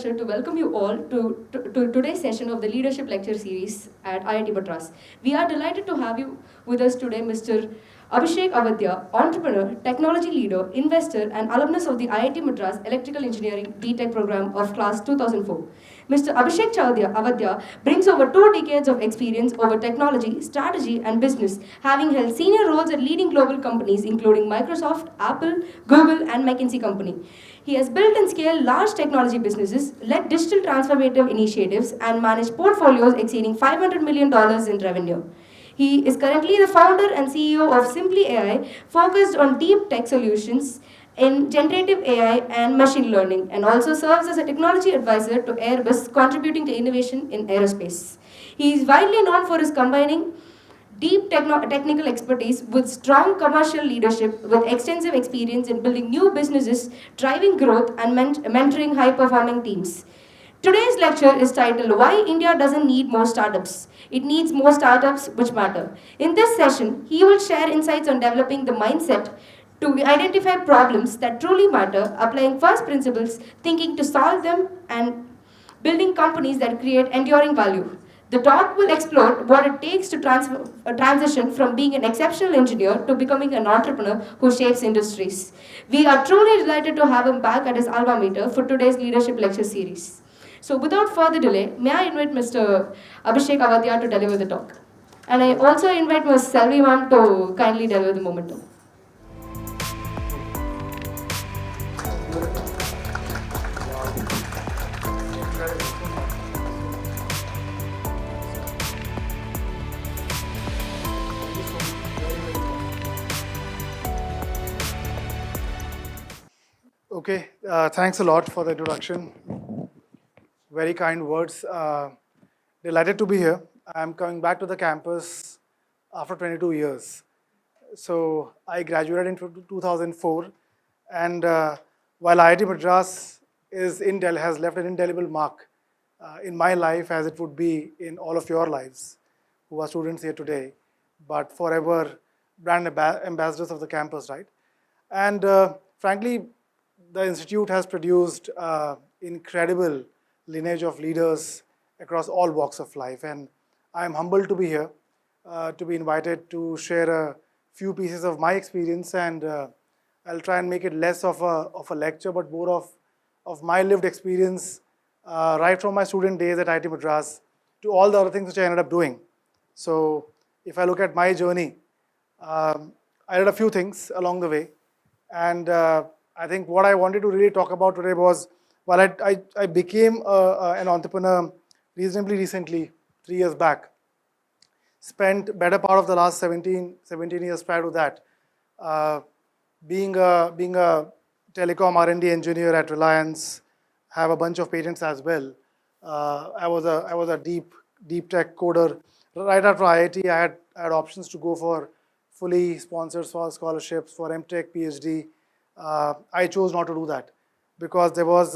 pleasure to welcome you all to today's session of the Leadership Lecture Series at IIT Madras. We are delighted to have you with us today, Mr. Abhishek Awadhiya, entrepreneur, technology leader, investor, and alumnus of the IIT Madras Electrical Engineering BTech program of class 2004. Mr. Abhishek Awadhiya brings over 2 decades of experience over technology, strategy, and business, having held senior roles at leading global companies including Microsoft, Apple, Google, and McKinsey Company. He has built and scaled large technology businesses, led digital transformative initiatives, and managed portfolios exceeding $500 million in revenue. He is currently the founder and CEO of SimpliAI, focused on deep tech solutions in generative AI and machine learning, and also serves as a technology advisor to Airbus, contributing to innovation in aerospace. He is widely known for his combining deep technical expertise with strong commercial leadership, with extensive experience in building new businesses, driving growth, and mentoring high performing teams. Today's lecture is titled Why India Doesn't Need More Startups. It needs more startups which matter. In this session, he will share insights on developing the mindset to identify problems that truly matter, applying first principles, thinking to solve them, and building companies that create enduring value. The talk will explore what it takes to transition from being an exceptional engineer to becoming an entrepreneur who shapes industries. We are truly delighted to have him back at his alma mater for today's leadership lecture series. So without further delay, may I invite Mr. Abhishek Awadhiya to deliver the talk. And I also invite Ms. Selvi ma'am to kindly deliver the momentum. Okay, thanks a lot for the introduction. Very kind words. Delighted to be here. I'm coming back to the campus after 22 years. So I graduated in 2004, and while IIT Madras has left an indelible mark in my life, as it would be in all of your lives who are students here today, but forever brand ambassadors of the campus, right? And frankly, the institute has produced incredible lineage of leaders across all walks of life, and I'm humbled to be here, to be invited to share a few pieces of my experience, and I'll try and make it less of a lecture, but more of my lived experience, right from my student days at IIT Madras to all the other things which I ended up doing. So if I look at my journey, I did a few things along the way, and I think what I wanted to really talk about today was, while I became an entrepreneur reasonably recently, 3 years back, spent better part of the last 17 years prior to that, being a telecom R&D engineer at Reliance, have a bunch of patents as well. I was a deep tech coder. Right after IIT, I had options to go for fully sponsored scholarships for MTech, PhD. I chose not to do that because there was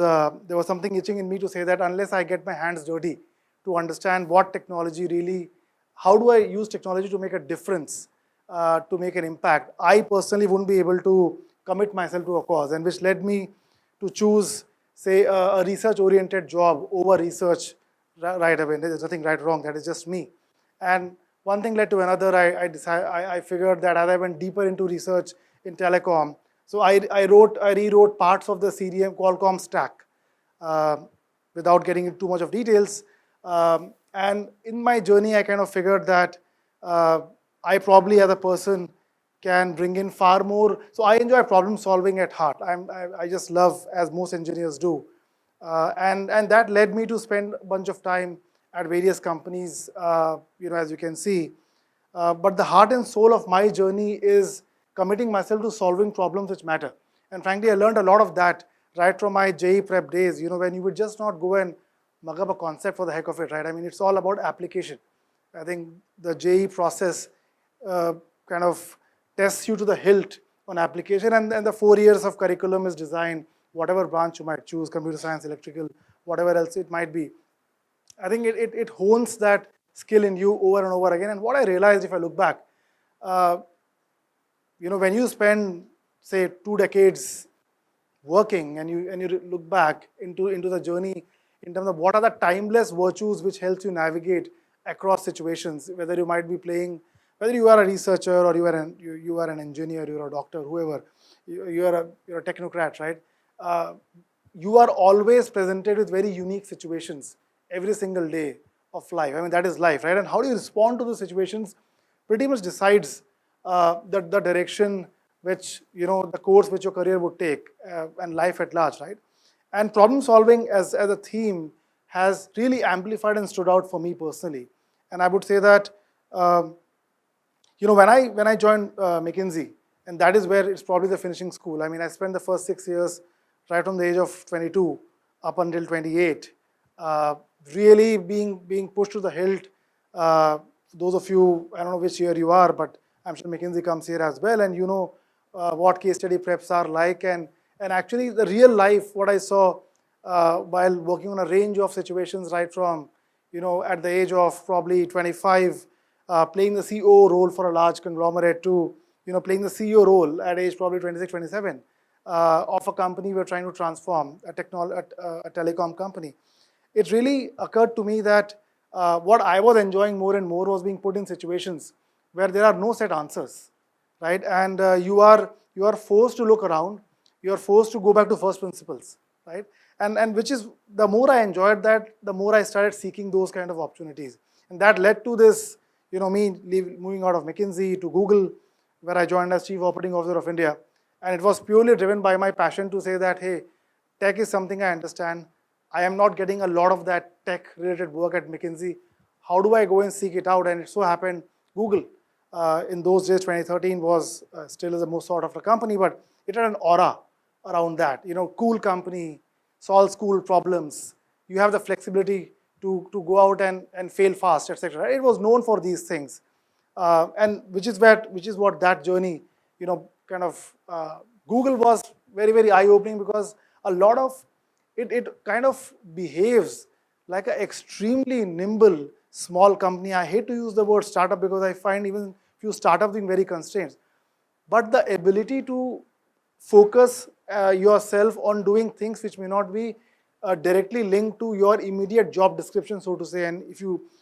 something itching in me to say that unless I get my hands dirty to understand what technology really, how do I use technology to make a difference, to make an impact, I personally wouldn't be able to commit myself to a cause, and which led me to choose, say, a research-oriented job over research right away. There's nothing right or wrong, that is just me. And one thing led to another. I figured that as I went deeper into research in telecom, so I rewrote parts of the CDM Qualcomm stack without getting into too much of details. And in my journey, I kind of figured that I probably, as a person, can bring in far more. So I enjoy problem solving at heart. I just love, as most engineers do. And that led me to spend a bunch of time at various companies, as you can see. But the heart and soul of my journey is committing myself to solving problems which matter. And frankly, I learned a lot of that right from my JEE prep days, when you would just not go and mug up a concept for the heck of it, right? I mean, it's all about application. I think the JEE process kind of tests you to the hilt on application, and the 4 years of curriculum is designed, whatever branch you might choose, computer science, electrical, whatever else it might be. I think it hones that skill in you over and over again. And what I realized, if I look back, when you spend, say, 2 decades working, and you look back into the journey in terms of what are the timeless virtues which helps you navigate across situations, whether you might be playing, whether you are a researcher or you are an engineer, you are a doctor, whoever, you're a technocrat, right? Uh, you are always presented with very unique situations every single day of life. I mean, that is life, right? And how do you respond to those situations pretty much decides the direction which, the course which your career would take and life at large, right? And problem solving as a theme has really amplified and stood out for me personally. And I would say that, um, when I joined McKinsey, and that is where it's probably the finishing school. I mean, I spent the first 6 years right from the age of 22 up until 28, uh, really being pushed to the hilt. Those of you, I don't know which year you are, but I'm sure McKinsey comes here as well, and you know what case study preps are like, and actually the real life, what I saw while working on a range of situations, right from, at the age of probably 25, playing the CEO role for a large conglomerate to, playing the CEO role at age probably 26, 27, of a company we're trying to transform, a telecom company. It really occurred to me that what I was enjoying more and more was being put in situations where there are no set answers, right? And you are forced to look around, you are forced to go back to first principles, right? And which is, the more I enjoyed that, the more I started seeking those kind of opportunities, and that led to this, moving out of McKinsey to Google, where I joined as Chief Operating Officer of India, and it was purely driven by my passion to say that, hey, tech is something I understand. I am not getting a lot of that tech-related work at McKinsey. How do I go and seek it out? And it so happened Google, in those days, 2013, was still is the most sought after company, but it had an aura around that. Cool company, solves cool problems. You have the flexibility to go out and fail fast, etc. It was known for these things, and which is what that journey, kind of Google was very very eye opening, because a lot of it kind of behaves like an extremely nimble small company. I hate to use the word startup because I find even few startups being very constrained, but the ability to focus yourself on doing things which may not be directly linked to your immediate job description, so to say. And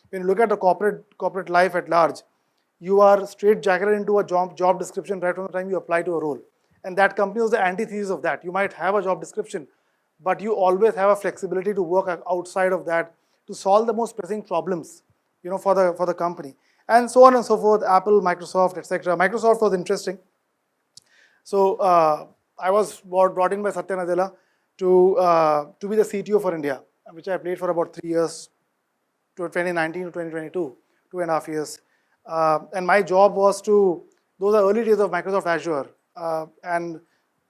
when you look at the corporate life at large, you are straight jacketed into a job description right from the time you apply to a role. And that company was the antithesis of that. You might have a job description, but you always have a flexibility to work outside of that to solve the most pressing problems, for the company, and so on and so forth. Apple, Microsoft, etc. Microsoft was interesting. So I was brought in by Satya Nadella to be the CTO for India, which I played for about 3 years, to 2019 to 2022, 2.5 years. And my job was those are early days of Microsoft Azure, and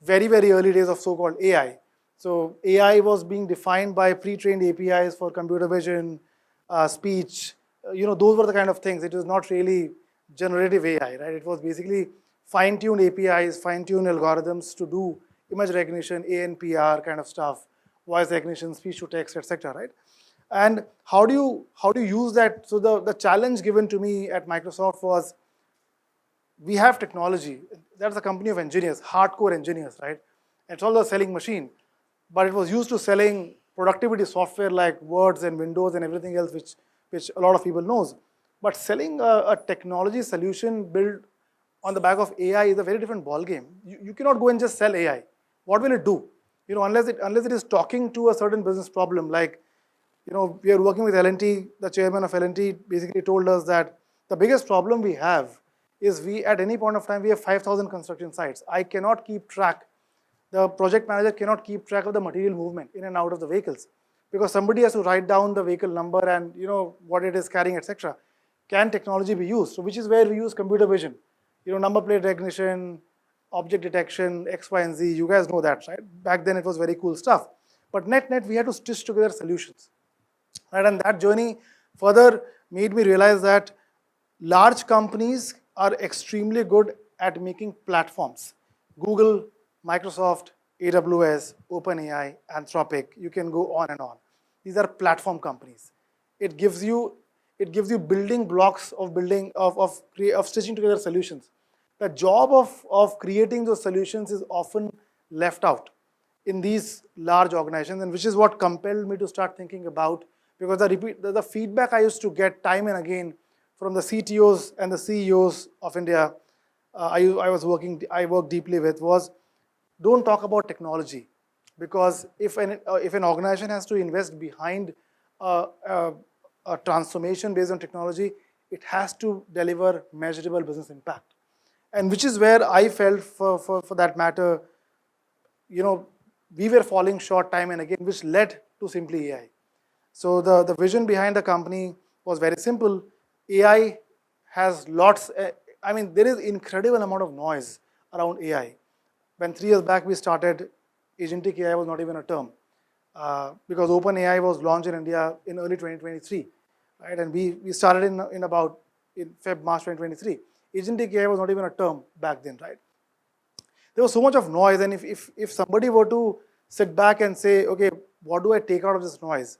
very, very early days of so-called AI. So AI was being defined by pre-trained APIs for computer vision, speech. Those were the kind of things. It was not really generative AI, right? It was basically fine-tuned APIs, fine-tuned algorithms to do image recognition, ANPR kind of stuff, voice recognition, speech to text, etc. Right? And how do you use that? So the challenge given to me at Microsoft was, we have technology. That's a company of engineers, hardcore engineers, right? It's all a selling machine, but it was used to selling productivity software like Words and Windows and everything else, which a lot of people knows. But selling a technology solution built on the back of AI is a very different ballgame. You cannot go and just sell AI. What will it do? Unless it is talking to a certain business problem, like, we are working with L&T. The chairman of L&T basically told us that the biggest problem we have is, at any point of time, we have 5,000 construction sites. I cannot keep track. The project manager cannot keep track of the material movement in and out of the vehicles, because somebody has to write down the vehicle number and what it is carrying, etc. Can technology be used? So which is where we use computer vision, number plate recognition, object detection, X, Y, and Z. You guys know that, right? Back then it was very cool stuff. But net, we had to stitch together solutions. Right? And that journey further made me realize that large companies are extremely good at making platforms. Google, Microsoft, AWS, OpenAI, Anthropic, you can go on and on. These are platform companies. It gives you building blocks of stitching together solutions. The job of creating those solutions is often left out. in these large organizations, and which is what compelled me to start thinking about, because the feedback I used to get time and again from the CTOs and the CEOs of India, I worked deeply with, was don't talk about technology, because if an organization has to invest behind a transformation based on technology, it has to deliver measurable business impact, and which is where I felt for that matter, we were falling short time and again, which led to SimpliAI. So the vision behind the company was very simple. AI has lots, there is incredible amount of noise around AI. When 3 years back we started, agentic AI was not even a term, because OpenAI was launched in India in early 2023, right? And we started in about in March 2023. Agentic AI was not even a term back then, right? There was so much of noise, and if somebody were to sit back and say, okay, what do I take out of this noise?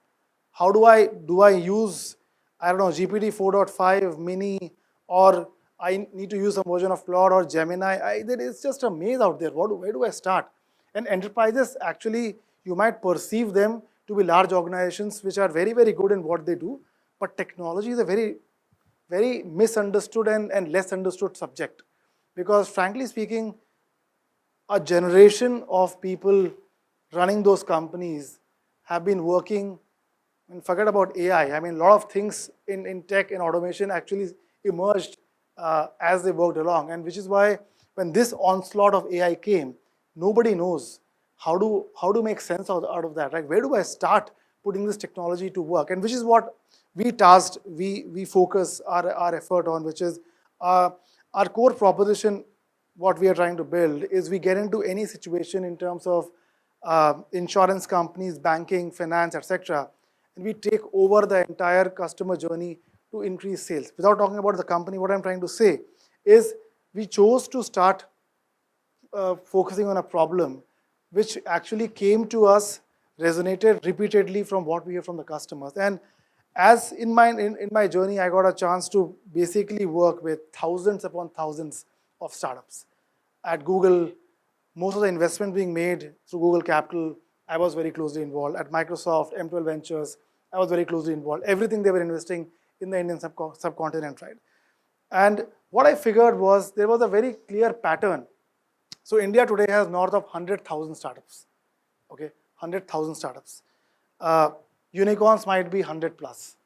How do I use, I don't know, GPT 4.5 mini, or I need to use some version of Claude or Gemini? There is just a maze out there. Where do I start? And enterprises, actually, you might perceive them to be large organizations which are very, very good in what they do, but technology is a very, very misunderstood and less understood subject. Because frankly speaking, a generation of people running those companies have been working, and forget about AI. A lot of things in tech and automation actually emerged as they worked along, and which is why when this onslaught of AI came, nobody knows how to make sense out of that. Right? Where do I start putting this technology to work? And which is what we focus our effort on, which is our core proposition. What we are trying to build is we get into any situation in terms of insurance companies, banking, finance, etc., and we take over the entire customer journey to increase sales. Without talking about the company, what I'm trying to say is we chose to start focusing on a problem which actually came to us, resonated repeatedly from what we hear from the customers. And as in my journey, I got a chance to basically work with thousands upon thousands of startups. At Google, most of the investment being made through Google Capital, I was very closely involved. At Microsoft, M12 Ventures, I was very closely involved. Everything they were investing in the Indian subcontinent, right? And what I figured was there was a very clear pattern. So India today has north of 100,000 startups, okay? 100,000 startups. Unicorns might be 100 plus,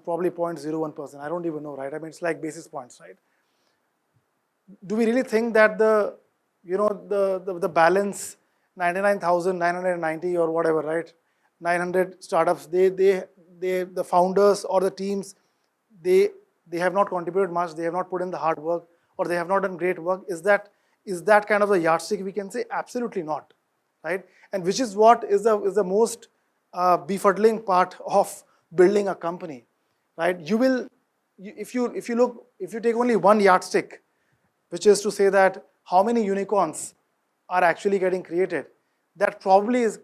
probably 0.01%. I don't even know, right? It's like basis points, right? Do we really think that the balance 99,990 or whatever, right? 900 startups, the founders or the teams, they have not contributed much, they have not put in the hard work, or they have not done great work? Is that kind of the yardstick we can say? Absolutely not, right? And which is what is the most befuddling part of building a company, right? If you take only one yardstick, which is to say that how many unicorns are actually getting created, that probably is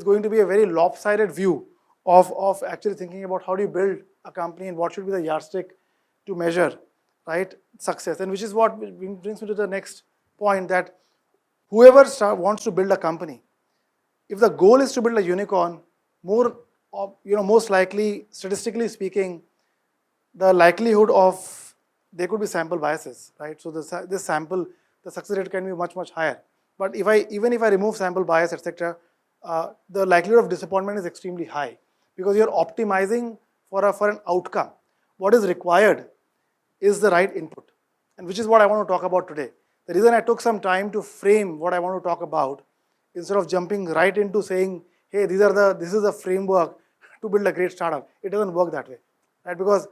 going to be a very lopsided view of actually thinking about how do you build a company and what should be the yardstick to measure, right, success. And which is what brings me to the next point, that whoever wants to build a company, if the goal is to build a unicorn, most likely, statistically speaking, the likelihood of there could be sample biases, right? So the success rate can be much, much higher. But even if I remove sample bias, etc., the likelihood of disappointment is extremely high, because you're optimizing for an outcome. What is required is the right input, and which is what I want to talk about today. The reason I took some time to frame what I want to talk about, instead of jumping right into saying, hey, this is the framework to build a great startup. It doesn't work that way, right? Because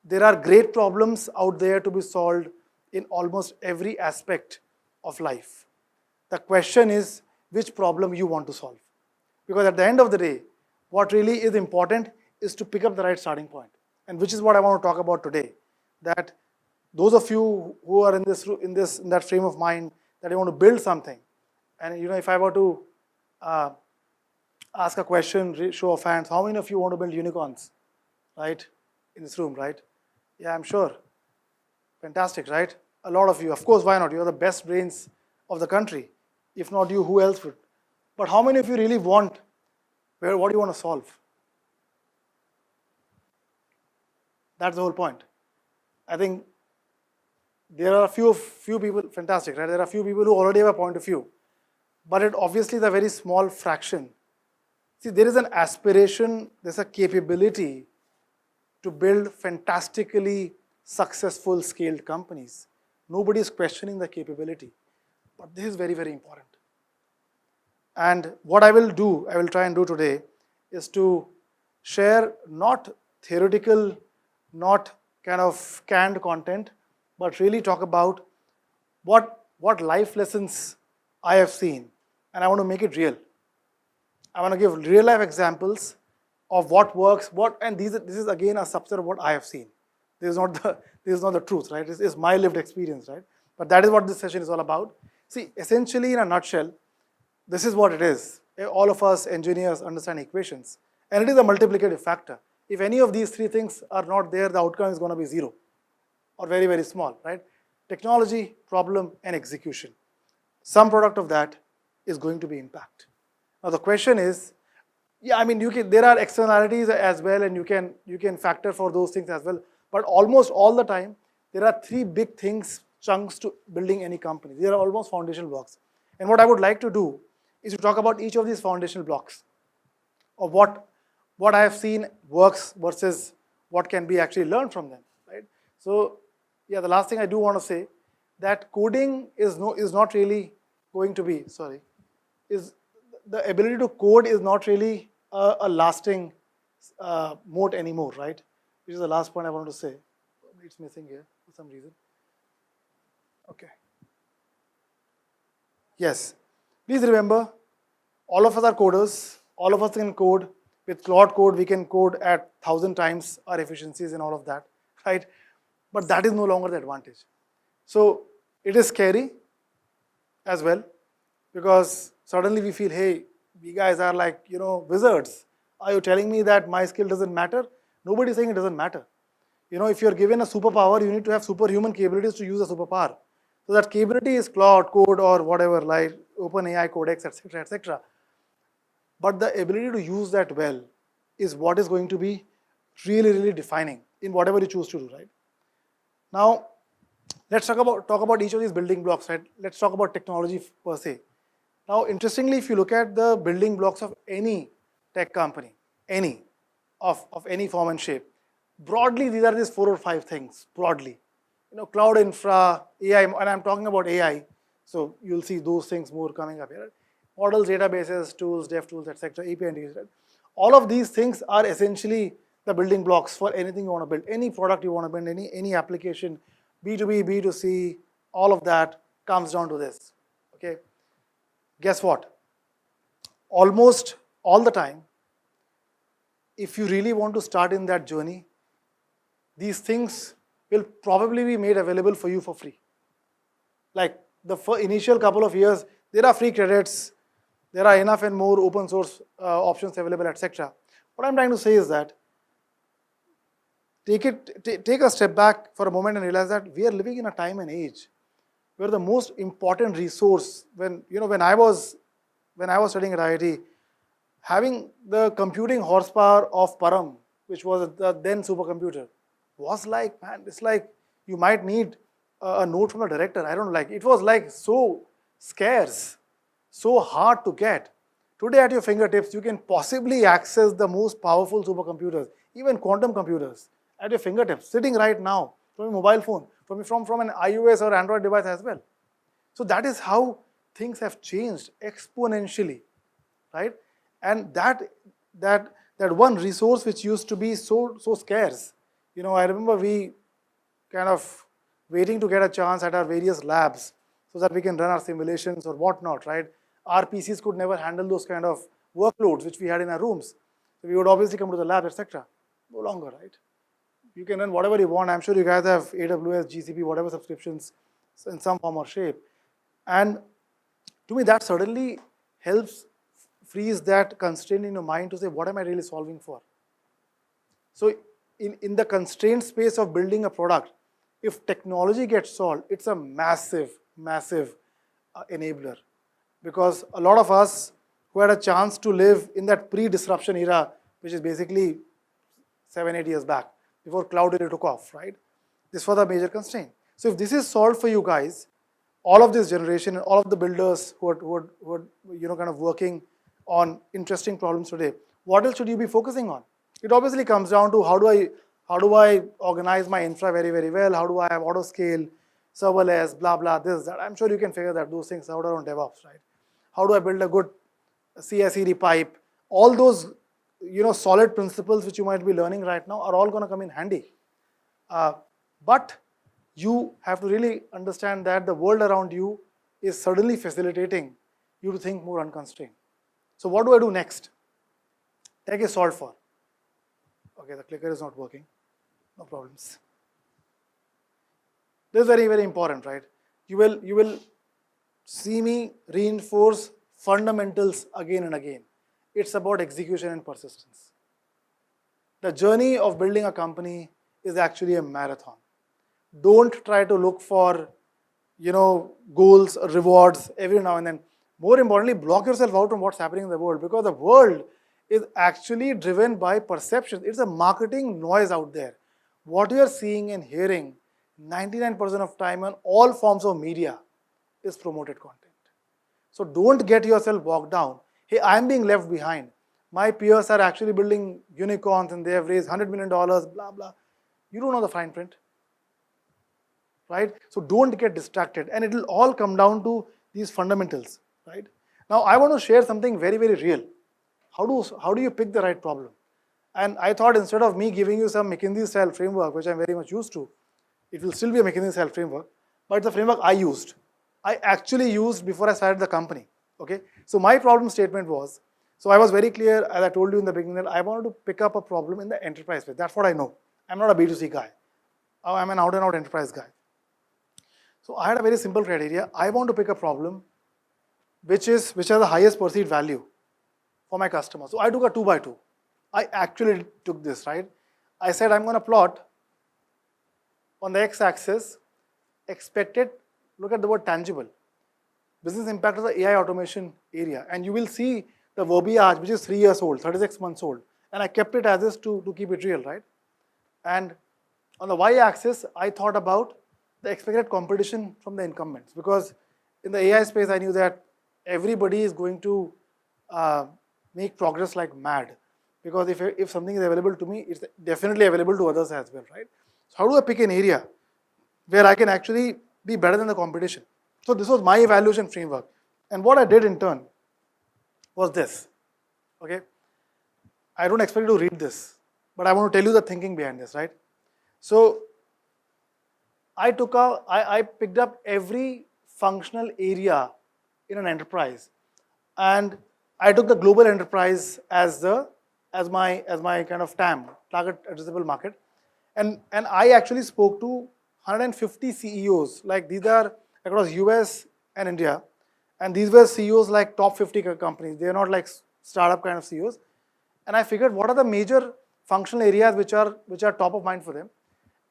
there are great problems out there to be solved in almost every aspect of life. The question is which problem you want to solve. Because at the end of the day, what really is important is to pick up the right starting point. And which is what I want to talk about today. That those of you who are in that frame of mind, that you want to build something, and if I were to ask a question, show of hands, how many of you want to build unicorns, right, in this room, right? Yeah, I'm sure. Fantastic, right? A lot of you. Of course, why not? You're the best brains of the country. If not you, who else would? But how many of you really want what do you want to solve? That's the whole point. I think there are a few people, fantastic, right? There are a few people who already have a point of view, but it obviously is a very small fraction. See, there is an aspiration, there's a capability to build fantastically successful scaled companies. Nobody is questioning the capability, but this is very, very important. And what I will try and do today is to share not theoretical, not kind of canned content, but really talk about what life lessons I have seen, and I want to make it real. I want to give real life examples of what works, and this is again a subset of what I have seen. This is not the truth, right? This is my lived experience, right? But that is what this session is all about. See, essentially in a nutshell, this is what it is. All of us engineers understand equations, and it is a multiplicative factor. If any of these three things are not there, the outcome is going to be zero or very, very small, right? Technology, problem, and execution. Some product of that is going to be impact. Now the question is, yeah, I mean, there are externalities as well, and you can factor for those things as well. But almost all the time, there are three big things, chunks to building any company. They are almost foundational blocks. And what I would like to do is to talk about each of these foundational blocks of what I have seen works versus what can be actually learned from them, right? So, yeah, the last thing I do want to say that coding is not really going to be, is the ability to code is not really a lasting moat anymore, right? Which is the last point I wanted to say. It's missing here for some reason. Okay. Yes. Please remember, all of us are coders. All of us can code. With Claude Code, we can code at 1,000 times our efficiencies and all of that, right? But that is no longer the advantage. So it is scary as well, because suddenly we feel, hey, we guys are like, wizards. Are you telling me that my skill doesn't matter? Nobody is saying it doesn't matter. If you're given a superpower, you need to have superhuman capabilities to use a superpower. So that capability is Claude Code or whatever, like OpenAI Codex, etc., etc. But the ability to use that well is what is going to be really, really defining in whatever you choose to do, right? Now, let's talk about each of these building blocks, right? Let's talk about technology per se. Now, interestingly, if you look at the building blocks of any tech company, any of any form and shape, broadly, these are these 4 or 5 things, broadly. Cloud infra, AI, and I'm talking about AI, so you'll see those things more coming up here. Models, databases, tools, dev tools, etc., API integration. All of these things are essentially the building blocks for anything you want to build, any product you want to build, any application, B2B, B2C, all of that comes down to this, okay? Guess what? Almost all the time, if you really want to start in that journey, these things will probably be made available for you for free. Like the initial couple of years, there are free credits, there are enough and more open source options available, etc. What I'm trying to say is that take a step back for a moment and realize that we are living in a time and age where the most important resource, when I was studying at IIT, having the computing horsepower of Param, which was the then supercomputer, was like, man, it's like you might need a note from the director. I don't know, like it was like so scarce, so hard to get. Today at your fingertips, you can possibly access the most powerful supercomputers, even quantum computers at your fingertips, sitting right now from your mobile phone, from an iOS or Android device as well. So that is how things have changed exponentially, right? And that one resource which used to be so scarce, I remember we kind of waiting to get a chance at our various labs so that we can run our simulations or whatnot, right? Our PCs could never handle those kind of workloads which we had in our rooms. So we would obviously come to the lab, etc. No longer, right? You can run whatever you want. I'm sure you guys have AWS, GCP, whatever subscriptions in some form or shape. And to me, that certainly helps freeze that constraint in your mind to say, what am I really solving for? So in the constraint space of building a product, if technology gets solved, it's a massive, massive enabler. Because a lot of us who had a chance to live in that pre-disruption era, which is basically 7-8 years back, before cloud really took off, right? This was a major constraint. So if this is solved for you guys, all of this generation and all of the builders who are kind of working on interesting problems today, what else should you be focusing on? It obviously comes down to how do I organize my infra very, very well? How do I have auto scale, serverless, blah, blah, this, that. I'm sure you can figure that those things out on DevOps, right? How do I build a good CI/CD pipe? All those solid principles which you might be learning right now are all going to come in handy. But you have to really understand that the world around you is suddenly facilitating you to think more unconstrained. So what do I do next? Tech is solved for. Okay, the clicker is not working. No problems. This is very, very important, right? You will see me reinforce fundamentals again and again. It's about execution and persistence. The journey of building a company is actually a marathon. Don't try to look for, goals or rewards every now and then. More importantly, block yourself out from what's happening in the world, because the world is actually driven by perception. It's a marketing noise out there. What you are seeing and hearing 99% of time on all forms of media is promoted content. So don't get yourself bogged down. Hey, I'm being left behind. My peers are actually building unicorns and they have raised $100 million, blah, blah. You don't know the fine print, right? So don't get distracted, and it will all come down to these fundamentals, right? Now, I want to share something very, very real. How do you pick the right problem? And I thought, instead of me giving you some McKinsey style framework, which I'm very much used to, it will still be a McKinsey style framework, but it's a framework I used. I actually used before I started the company. Okay, so my problem statement was, so I was very clear, as I told you in the beginning, that I wanted to pick up a problem in the enterprise space. That's what I know. I'm not a B2C guy. I'm an out and out enterprise guy. So I had a very simple criteria. I want to pick a problem which has the highest perceived value for my customer. So I took a 2x2. I actually took this, right? I said I'm going to plot on the x-axis expected, look at the word tangible, business impact of the AI automation area, and you will see the verbiage, which is 3 years old, 36 months old, and I kept it as is to keep it real, right? And on the y-axis, I thought about the expected competition from the incumbents, because in the AI space, I knew that everybody is going to make progress like mad, because if something is available to me, it's definitely available to others as well, right? So how do I pick an area where I can actually be better than the competition? So this was my evaluation framework. And what I did in turn was this, okay? I don't expect you to read this, but I want to tell you the thinking behind this, right? So I picked up every functional area in an enterprise, and I took the global enterprise as my kind of TAM, target addressable market, and I actually spoke to 150 CEOs. Like, these are across US and India, and these were CEOs like top 50 companies. They are not like startup kind of CEOs. And I figured what are the major functional areas which are top of mind for them,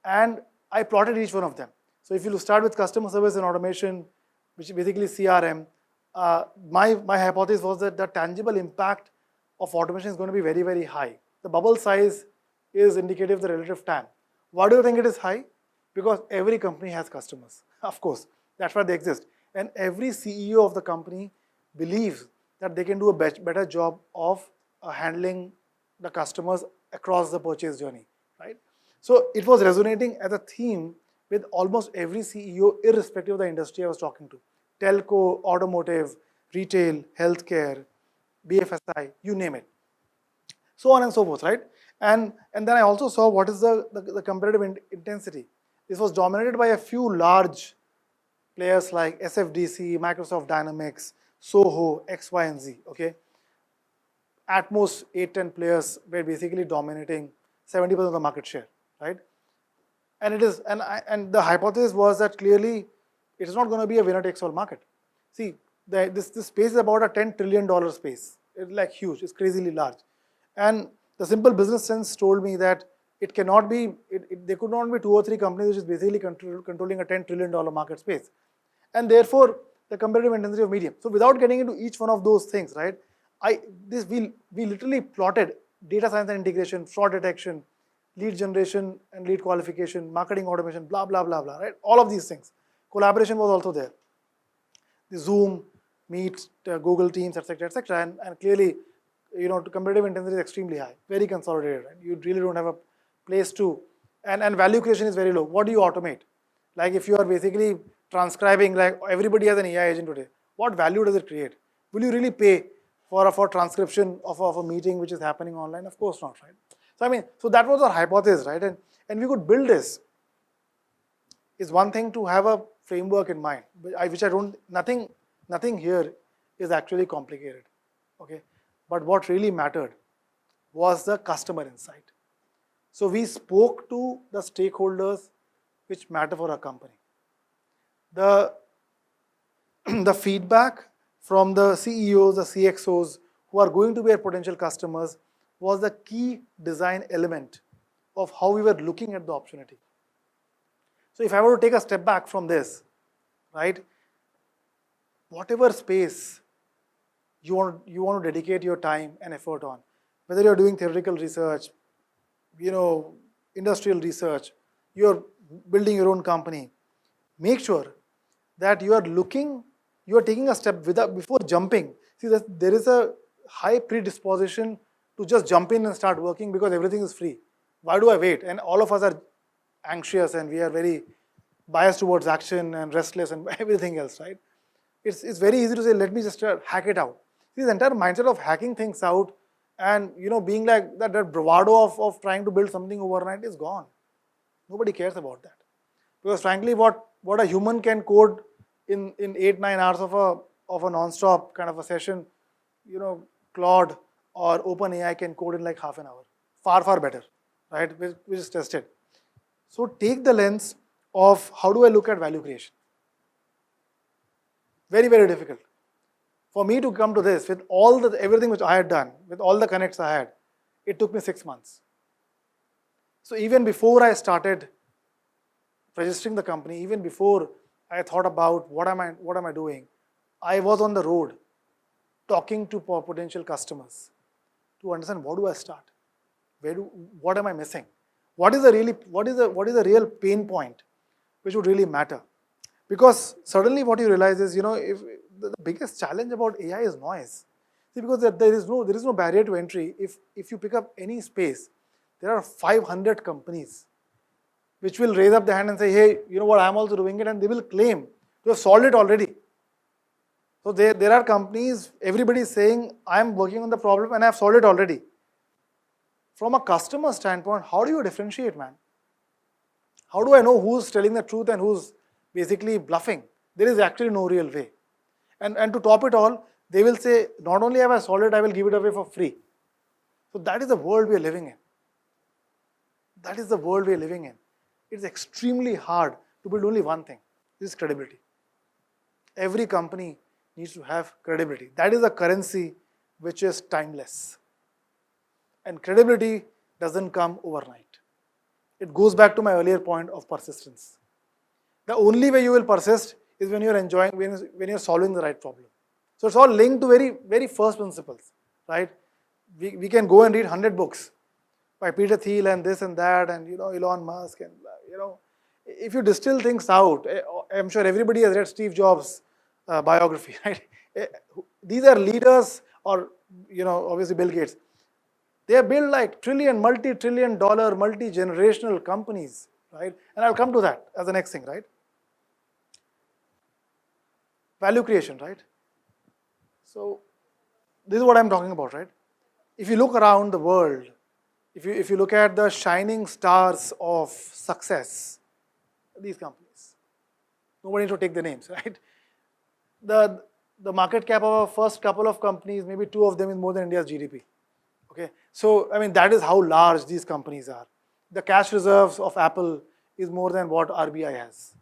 and I plotted each one of them. So if you start with customer service and automation, which is basically CRM, my hypothesis was that the tangible impact of automation is going to be very, very high. The bubble size is indicative of the relative TAM. Why do you think it is high? Because every company has customers, of course. That's why they exist. And every CEO of the company believes that they can do a better job of handling the customers across the purchase journey, right? So it was resonating as a theme with almost every CEO, irrespective of the industry I was talking to. Telco, automotive, retail, healthcare, BFSI, you name it. So on and so forth, right? And then I also saw what is the competitive intensity. This was dominated by a few large players like SFDC, Microsoft Dynamics, Soho, X, Y, and Z, okay? At most 8-10 players were basically dominating 70% of the market share, right? And the hypothesis was that clearly it is not going to be a winner takes all market. See, this space is about a $10 trillion space. It's like huge, it's crazily large. And the simple business sense told me that it cannot be, there could not be 2 or 3 companies which is basically controlling a $10 trillion market space. And therefore, the competitive intensity of medium. So without getting into each one of those things, right, We literally plotted data science and integration, fraud detection, lead generation and lead qualification, marketing automation, blah, blah, blah, blah, right? All of these things. Collaboration was also there. The Zoom, Meet, Google Teams, etc., and clearly, competitive intensity is extremely high, very consolidated, and you really don't have a place to, and value creation is very low. What do you automate? Like if you are basically transcribing, like everybody has an AI agent today, what value does it create? Will you really pay for transcription of a meeting which is happening online? Of course not, right? So that was our hypothesis, right? And we could build this. It's one thing to have a framework in mind, which I don't, nothing here is actually complicated, okay? But what really mattered was the customer insight. So we spoke to the stakeholders which matter for our company. The feedback from the CEOs, the CXOs, who are going to be our potential customers, was the key design element of how we were looking at the opportunity. So if I were to take a step back from this, right, whatever space you want to dedicate your time and effort on, whether you're doing theoretical research, industrial research, you're building your own company, make sure that you are taking a step before jumping. See, there is a high predisposition to just jump in and start working because everything is free. Why do I wait? And all of us are anxious and we are very biased towards action and restless and everything else, right? It's very easy to say, let me just hack it out. See, the entire mindset of hacking things out and being like that bravado of trying to build something overnight is gone. Nobody cares about that. Because frankly, what a human can code in 8-9 hours of a non-stop kind of a session, Claude or OpenAI can code in like half an hour. Far, far better, right? Which is tested. So take the lens of how do I look at value creation? Very, very difficult. For me to come to this with everything which I had done, with all the connects I had, it took me 6 months. So even before I started registering the company, even before I thought about what am I doing, I was on the road talking to potential customers to understand what do I start, what am I missing, what is the real pain point which would really matter. Because suddenly what you realize is, if the biggest challenge about AI is noise. See, because there is no barrier to entry. If you pick up any space, there are 500 companies which will raise up their hand and say, hey, you know what, I'm also doing it, and they will claim to have solved it already. So there are companies, everybody is saying, I'm working on the problem and I've solved it already. From a customer standpoint, how do you differentiate, man? How do I know who's telling the truth and who's basically bluffing? There is actually no real way. And to top it all, they will say, not only have I solved it, I will give it away for free. So that is the world we are living in. That is the world we are living in. It's extremely hard to build only one thing. This is credibility. Every company needs to have credibility. That is a currency which is timeless. And credibility doesn't come overnight. It goes back to my earlier point of persistence. The only way you will persist is when you're solving the right problem. So it's all linked to very, very first principles, right? We can go and read 100 books by Peter Thiel and this and that and Elon Musk and if you distill things out, I'm sure everybody has read Steve Jobs' biography, right? These are leaders, or obviously Bill Gates. They have built like multi-trillion dollar, multi-generational companies, right? And I'll come to that as the next thing, right? Value creation, right? So this is what I'm talking about, right? If you look around the world, if you look at the shining stars of success, these companies, nobody needs to take the names, right? The market cap of our first couple of companies, maybe 2 of them is more than India's GDP. Okay, so that is how large these companies are. The cash reserves of Apple is more than what RBI has.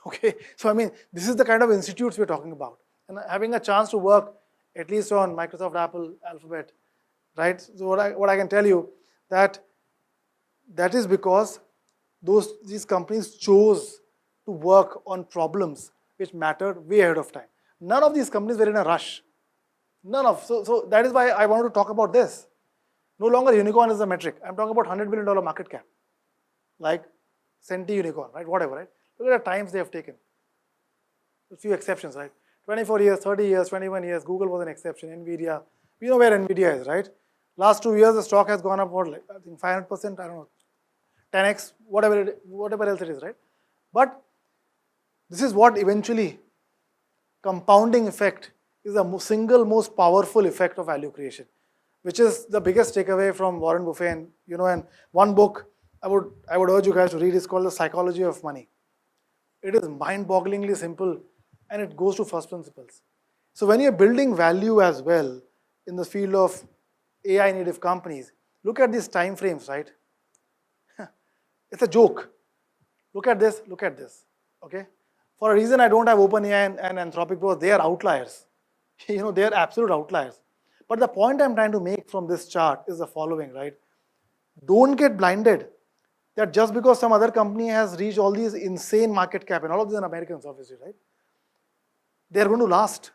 Okay, so this is the kind of institutes we're talking about. And having a chance to work at least on Microsoft, Apple, Alphabet, right? So what I can tell you that is because these companies chose to work on problems which mattered way ahead of time. None of these companies were in a rush. None of. So that is why I wanted to talk about this. No longer unicorn is the metric. I'm talking about $100 billion market cap, like Centi unicorn, right? Whatever, right? Look at the times they have taken. A few exceptions, right? 24 years, 30 years, 21 years. Google was an exception. Nvidia, we know where Nvidia is, right? Last 2 years, the stock has gone up, what, like, I think 500%, I don't know, 10x, whatever else it is, right? But this is what eventually compounding effect is the single most powerful effect of value creation, which is the biggest takeaway from Warren Buffett. And and one book I would urge you guys to read is called The Psychology of Money. It is mind-bogglingly simple, and it goes to first principles. So when you're building value as well in the field of AI native companies, look at these time frames, right? It's a joke. Look at this, okay? For a reason I don't have OpenAI and Anthropic because they are outliers. They are absolute outliers. But the point I'm trying to make from this chart is the following, right? Don't get blinded that just because some other company has reached all these insane market cap, and all of these are Americans, obviously, right? They are going to last.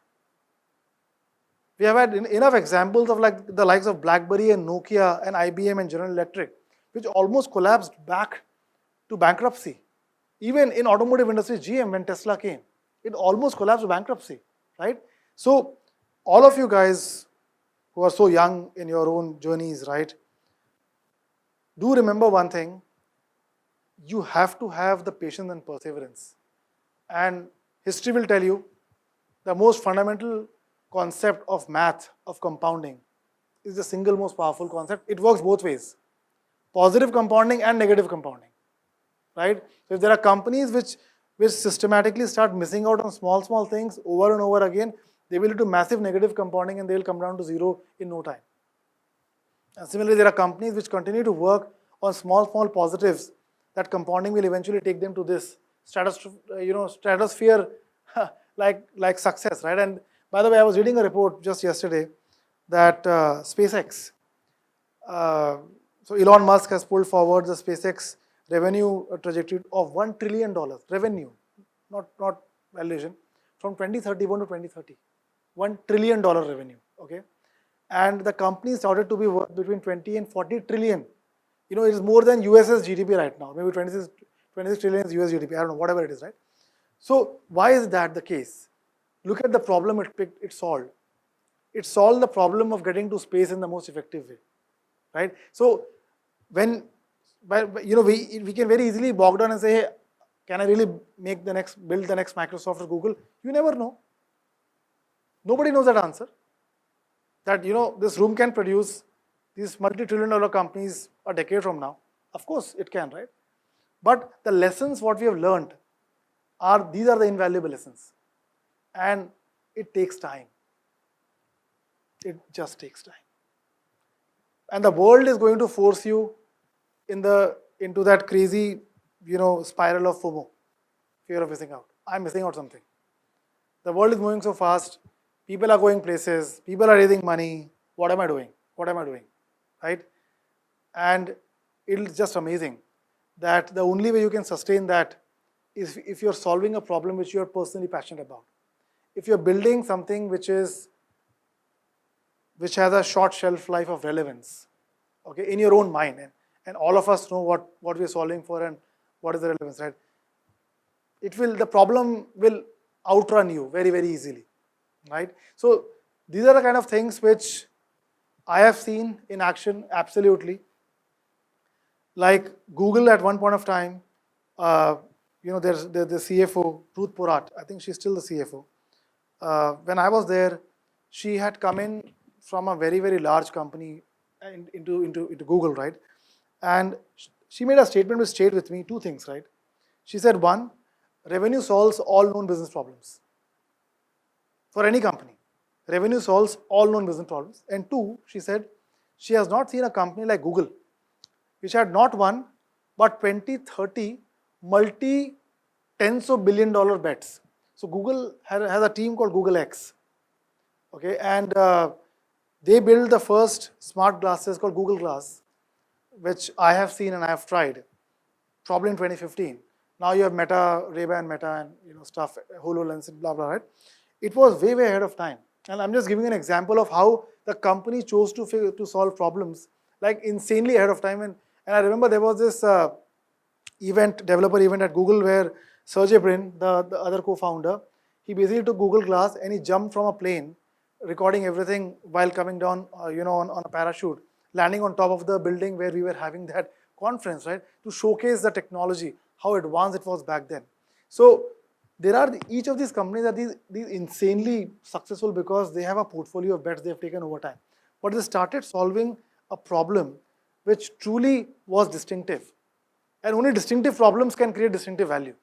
We have had enough examples of like the likes of BlackBerry and Nokia and IBM and General Electric, which almost collapsed back to bankruptcy. Even in automotive industry, GM, when Tesla came, it almost collapsed to bankruptcy, right? So all of you guys who are so young in your own journeys, right, do remember one thing: you have to have the patience and perseverance. And history will tell you the most fundamental concept of math, of compounding, is the single most powerful concept. It works both ways: positive compounding and negative compounding, right? So if there are companies which systematically start missing out on small things over and over again, they will do massive negative compounding and they will come down to zero in no time. And similarly, there are companies which continue to work on small positives. That compounding will eventually take them to this stratosphere, like success, right? And by the way, I was reading a report just yesterday that SpaceX, so Elon Musk has pulled forward the SpaceX revenue trajectory of $1 trillion revenue, not valuation, from 2031 to 2030, $1 trillion revenue, okay? And the company started to be worth between 20 and 40 trillion. It is more than US's GDP right now, maybe 26 trillion is US GDP, I don't know, whatever it is, right? So why is that the case? Look at the problem it solved. It solved the problem of getting to space in the most effective way, right? So we can very easily bog down and say, hey, can I really build the next Microsoft or Google? You never know. Nobody knows that answer. That this room can produce these multi-trillion-dollar companies a decade from now. Of course it can, right? But the lessons what we have learned these are the invaluable lessons. And it takes time. It just takes time. And the world is going to force you into that crazy, spiral of FOMO, fear of missing out. I'm missing out something. The world is moving so fast. People are going places. People are raising money. What am I doing? Right? And it's just amazing that the only way you can sustain that is if you're solving a problem which you're personally passionate about. If you're building something which has a short shelf life of relevance, okay, in your own mind, and all of us know what we're solving for and what is the relevance, right? The problem will outrun you very, very easily, right? So these are the kind of things which I have seen in action, absolutely. Like Google at one point of time, there's the CFO, Ruth Porat, I think she's still the CFO. When I was there, she had come in from a very, very large company into Google, right? And she made a statement which stayed with me, two things, right? She said, one, revenue solves all known business problems. For any company, revenue solves all known business problems. And two, she said, she has not seen a company like Google, which had not one, but 20, 30 multi-tens of billion-dollar bets. So Google has a team called Google X, okay, and they built the first smart glasses called Google Glass, which I have seen and I have tried, probably in 2015. Now you have Meta, Ray-Ban Meta, and stuff, HoloLens, and blah blah, right? It was way, way ahead of time. And I'm just giving an example of how the company chose to solve problems like insanely ahead of time. And I remember there was this developer event at Google where Sergey Brin, the other co-founder, he basically took Google Glass and he jumped from a plane, recording everything while coming down, on a parachute, landing on top of the building where we were having that conference, right, to showcase the technology, how advanced it was back then. So there are each of these companies are these insanely successful because they have a portfolio of bets they have taken over time. But they started solving a problem which truly was distinctive. And only distinctive problems can create distinctive value.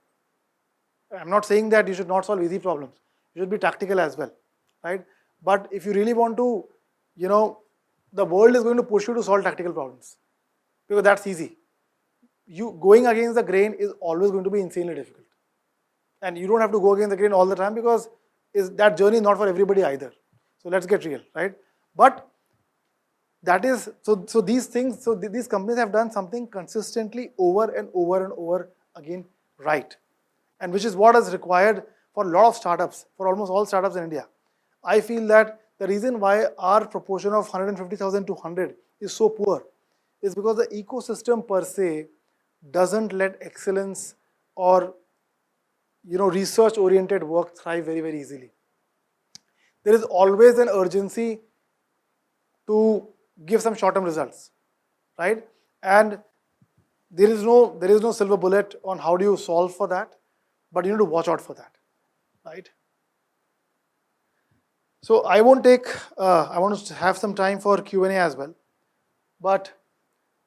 I'm not saying that you should not solve easy problems. You should be tactical as well, right? But if you really want to, the world is going to push you to solve tactical problems because that's easy. You going against the grain is always going to be insanely difficult. And you don't have to go against the grain all the time because that journey is not for everybody either. So let's get real, right? But that is, so these things, so these companies have done something consistently over and over and over again right. And which is what is required for a lot of startups, for almost all startups in India. I feel that the reason why our proportion of 150,000 to 100 is so poor is because the ecosystem per se doesn't let excellence or research oriented work thrive very, very easily. There is always an urgency to give some short-term results, right? And there is no silver bullet on how do you solve for that, but you need to watch out for that, right? So I want to have some time for Q&A as well, but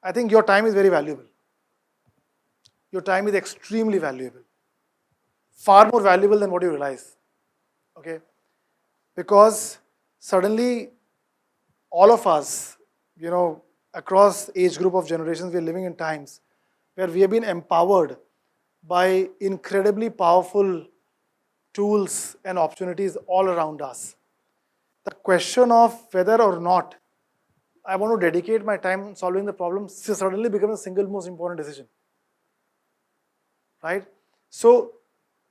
I think your time is very valuable. Your time is extremely valuable, far more valuable than what you realize, okay? Because suddenly all of us, across age group of generations, we are living in times where we have been empowered by incredibly powerful tools and opportunities all around us. The question of whether or not I want to dedicate my time solving the problem suddenly becomes the single most important decision, right? So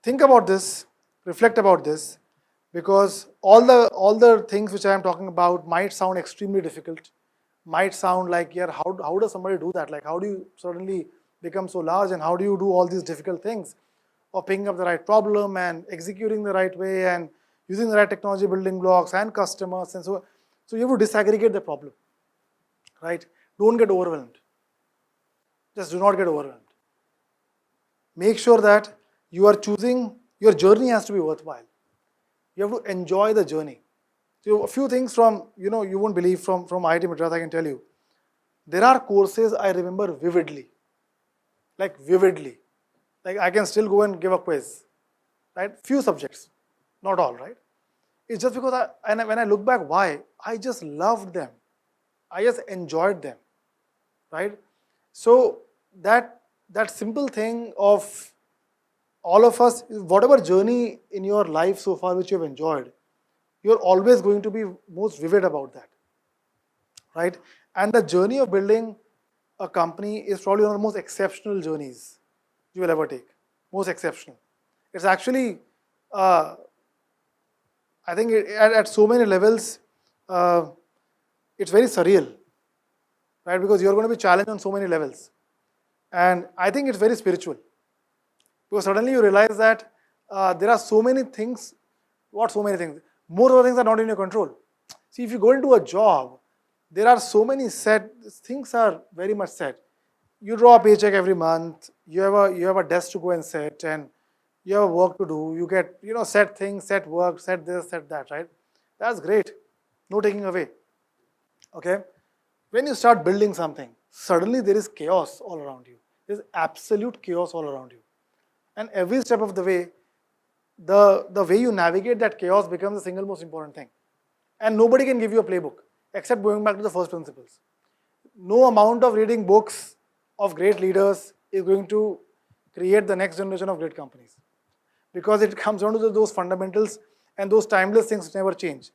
think about this, reflect about this, because all the things which I am talking about might sound extremely difficult, might sound like, yeah, how does somebody do that? Like, how do you suddenly become so large, and how do you do all these difficult things of picking up the right problem and executing the right way and using the right technology building blocks and customers and so on. So you have to disaggregate the problem, right? Don't get overwhelmed. Just do not get overwhelmed. Make sure that you are choosing, your journey has to be worthwhile. You have to enjoy the journey. So a few things from, you won't believe from IIT Madras, I can tell you. There are courses I remember vividly. Like vividly. Like I can still go and give a quiz. Right? Few subjects. Not all, right? It's just because when I look back, why? I just loved them. I just enjoyed them. Right? So that simple thing of all of us, whatever journey in your life so far which you have enjoyed, you're always going to be most vivid about that, right? And the journey of building a company is probably one of the most exceptional journeys you will ever take, most exceptional. It's actually, I think at so many levels, it's very surreal, right? Because you're going to be challenged on so many levels. And I think it's very spiritual. Because suddenly you realize that there are so many things, most of the things are not in your control. See, if you go into a job, there are so many things are very much set. You draw a paycheck every month, you have a desk to go and set, and you have work to do, you get, set things, set work, set this, set that, right? That's great, no taking away, okay? When you start building something, suddenly there is chaos all around you. There's absolute chaos all around you. And every step of the way, the way you navigate that chaos becomes the single most important thing. And nobody can give you a playbook, except going back to the first principles. No amount of reading books of great leaders is going to create the next generation of great companies. Because it comes down to those fundamentals and those timeless things never change.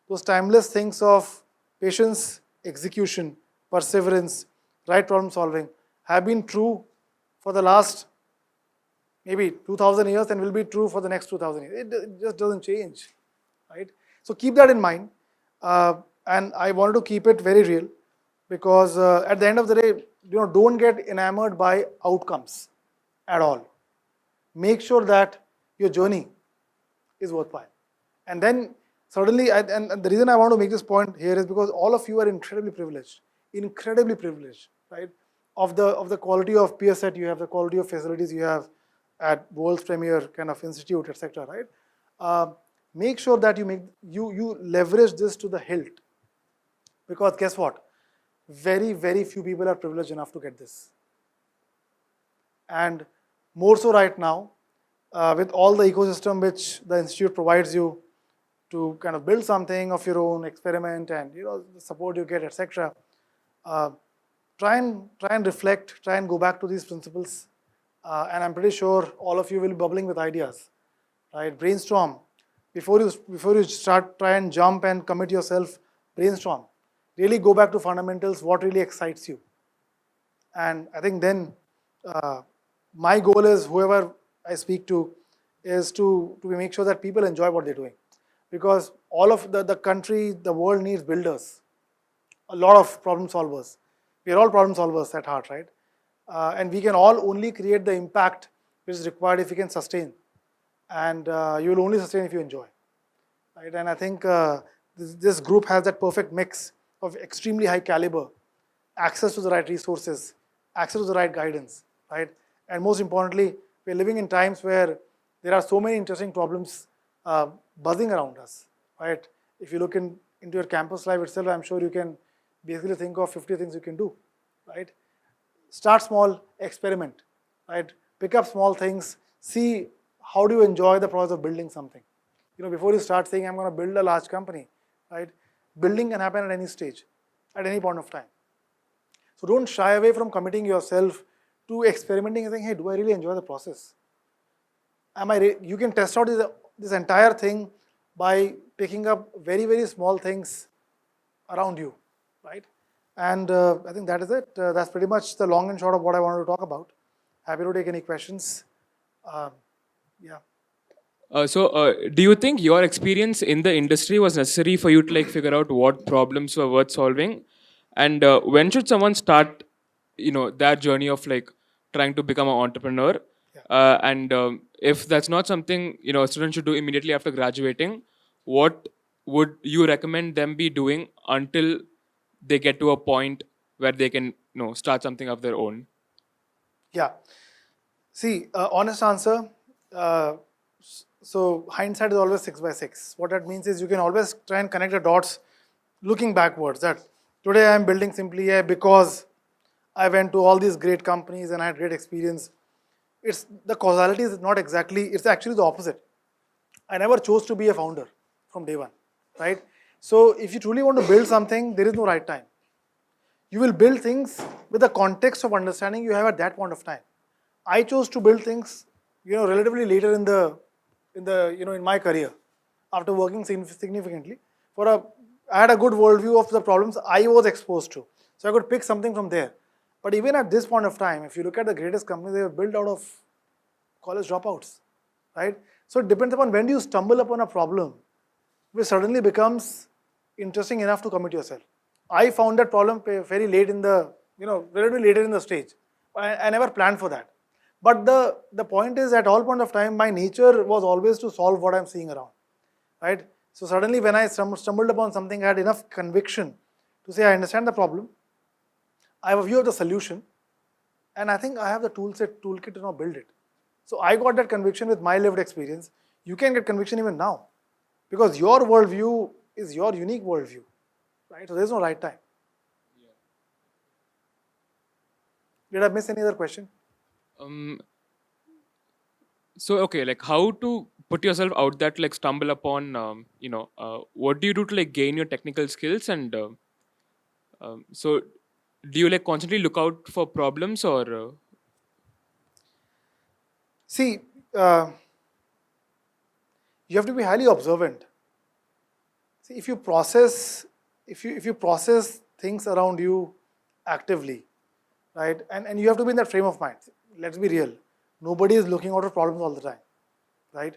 Those timeless things of patience, execution, perseverance, right problem solving have been true for the last maybe 2000 years and will be true for the next 2000 years. It just doesn't change, right? So keep that in mind. And I wanted to keep it very real because at the end of the day, don't get enamored by outcomes at all. Make sure that your journey is worthwhile. And then suddenly, and the reason I want to make this point here is because all of you are incredibly privileged, right? Of the quality of peer set you have, the quality of facilities you have at world's premier kind of institute, etc. Right? Make sure that you leverage this to the hilt, because guess what? Very few people are privileged enough to get this, and more so right now, with all the ecosystem which the institute provides you to kind of build something of your own, experiment, and the support you get, etc. Try and reflect, try and go back to these principles, and I'm pretty sure all of you will be bubbling with ideas, right? Brainstorm before you start. Try and jump and commit yourself. Brainstorm. Really go back to fundamentals. What really excites you? And I think then my goal is, whoever I speak to, is to make sure that people enjoy what they're doing, because all of the country, the world needs builders, a lot of problem solvers. We are all problem solvers at heart, right? And we can all only create the impact which is required if we can sustain, and you will only sustain if you enjoy, right? And I think this group has that perfect mix of extremely high caliber, access to the right resources, access to the right guidance, right? And most importantly, we're living in times where there are so many interesting problems buzzing around us, right? If you look into your campus life itself, I'm sure you can basically think of 50 things you can do, right? Start small, experiment, right? Pick up small things, see how do you enjoy the process of building something. Before you start saying, I'm going to build a large company, right? Building can happen at any stage, at any point of time. So don't shy away from committing yourself to experimenting and saying, hey, do I really enjoy the process? You can test out this entire thing by picking up very small things around you, right? And I think that is it. That's pretty much the long and short of what I wanted to talk about. Happy to take any questions. Yeah. Do you think your experience in the industry was necessary for you to figure out what problems were worth solving, and when should someone start, that journey of trying to become an entrepreneur? Yeah. And if that's not something a student should do immediately after graduating, what would you recommend them be doing until they get to a point where they can start something of their own? Yeah. See, honest answer. So hindsight is always 6x6. What that means is you can always try and connect the dots looking backwards. That today I am building SimpliAI because I went to all these great companies and I had great experience. It's the causality is not exactly, it's actually the opposite. I never chose to be a founder from day one, right? So if you truly want to build something, there is no right time. You will build things with the context of understanding you have at that point of time. I chose to build things, relatively later in my career, after working significantly. I had a good worldview of the problems I was exposed to, so I could pick something from there. But even at this point of time, if you look at the greatest companies, they were built out of college dropouts, right? So it depends upon when do you stumble upon a problem which suddenly becomes interesting enough to commit yourself. I found that problem very late in the, relatively later in the stage. I never planned for that. But the point is, at all point of time, my nature was always to solve what I'm seeing around, right? So suddenly when I stumbled upon something, I had enough conviction to say, I understand the problem, I have a view of the solution, and I think I have the toolkit to now build it. So I got that conviction with my lived experience. You can get conviction even now, because your worldview is your unique worldview, right? So there's no right time. Yeah. Did I miss any other question? So okay, how to put yourself out there to stumble upon, what do you do to gain your technical skills, and so do you constantly look out for problems, or See, you have to be highly observant. See, if you process things around you actively, right, and you have to be in that frame of mind. Let's be real. Nobody is looking out for problems all the time, right?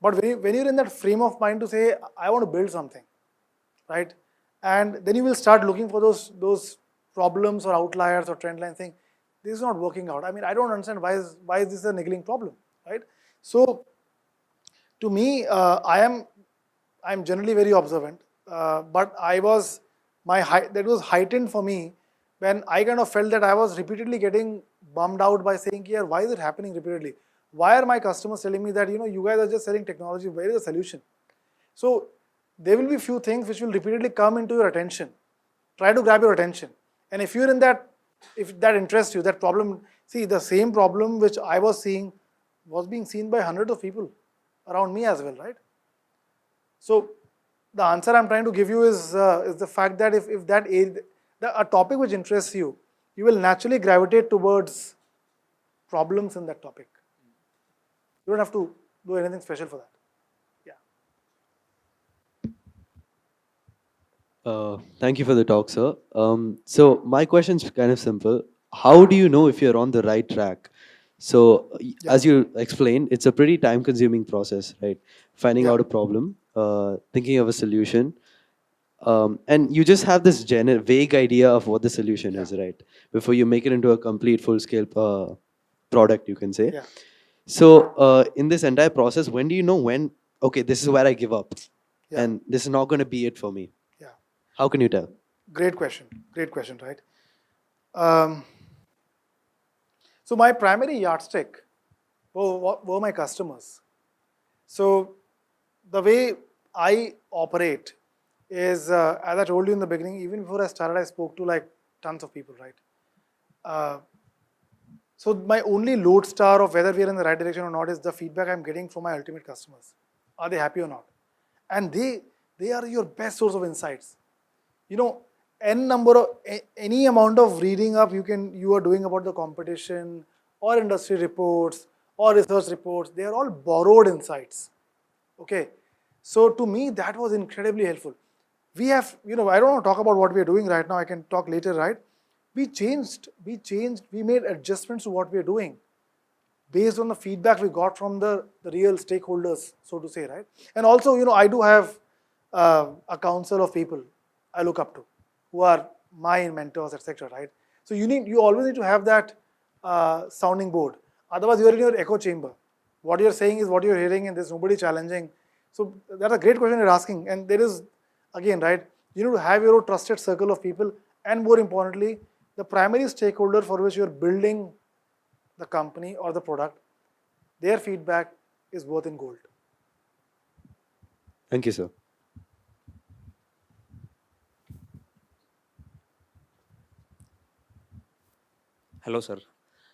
But when you're in that frame of mind to say, I want to build something, right? And then you will start looking for those problems or outliers or trend lines, saying, this is not working out. I mean, I don't understand why is this a niggling problem, right? So to me, I'm generally very observant, but that was heightened for me when I kind of felt that I was repeatedly getting bummed out by saying, yeah, why is it happening repeatedly? Why are my customers telling me that, you guys are just selling technology, where is the solution? So there will be few things which will repeatedly come into your attention, try to grab your attention. And if you're in that, if that interests you, that problem, see, the same problem which I was seeing was being seen by hundreds of people around me as well, right? So the answer I'm trying to give you is the fact that if that a topic which interests you, you will naturally gravitate towards problems in that topic. You don't have to do anything special for that. Thank you for the talk, sir. So my question is kind of simple. How do you know if you're on the right track? So as you explained, it's a pretty time-consuming process, right? Finding out a problem, thinking of a solution, and you just have this vague idea of what the solution is, right? Before you make it into a complete full-scale product, you can say. Yeah. So in this entire process, when do you know okay, this is where I give up, Yeah. and this is not going to be it for me? Yeah. How can you tell? Great question, right? So my primary yardstick were my customers. So the way I operate is, as I told you in the beginning, even before I started, I spoke to like tons of people, right? So my only lodestar of whether we are in the right direction or not is the feedback I'm getting from my ultimate customers. Are they happy or not? And they are your best source of insights. Any amount of reading up you are doing about the competition or industry reports or research reports, they are all borrowed insights. Okay. So to me, that was incredibly helpful. We have, I don't want to talk about what we are doing right now. I can talk later, right? We made adjustments to what we are doing based on the feedback we got from the real stakeholders, so to say, right? And also, I do have a council of people I look up to, who are my mentors, etc., right? So you always need to have that sounding board. Otherwise, you are in your echo chamber. What you're saying is what you're hearing, and there's nobody challenging. So that's a great question you're asking. And there is, again, right, you need to have your own trusted circle of people, and more importantly, the primary stakeholder for which you're building the company or the product, their feedback is worth in gold. Thank you, sir. Hello, sir.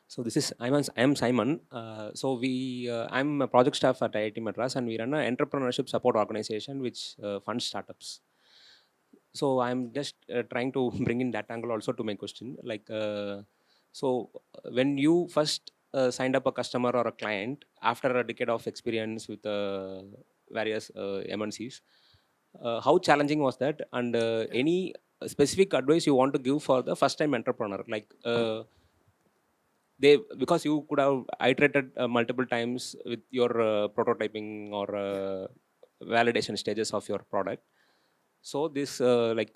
So this is I am Simon. I'm a project staff at IIT Madras, and we run an entrepreneurship support organization which funds startups. So I'm just trying to bring in that angle also to my question. When you first signed up a customer or a client after a decade of experience with various MNCs, how challenging was that? And any specific advice you want to give for the first-time entrepreneur, because you could have iterated multiple times with your prototyping or validation stages of your product. So this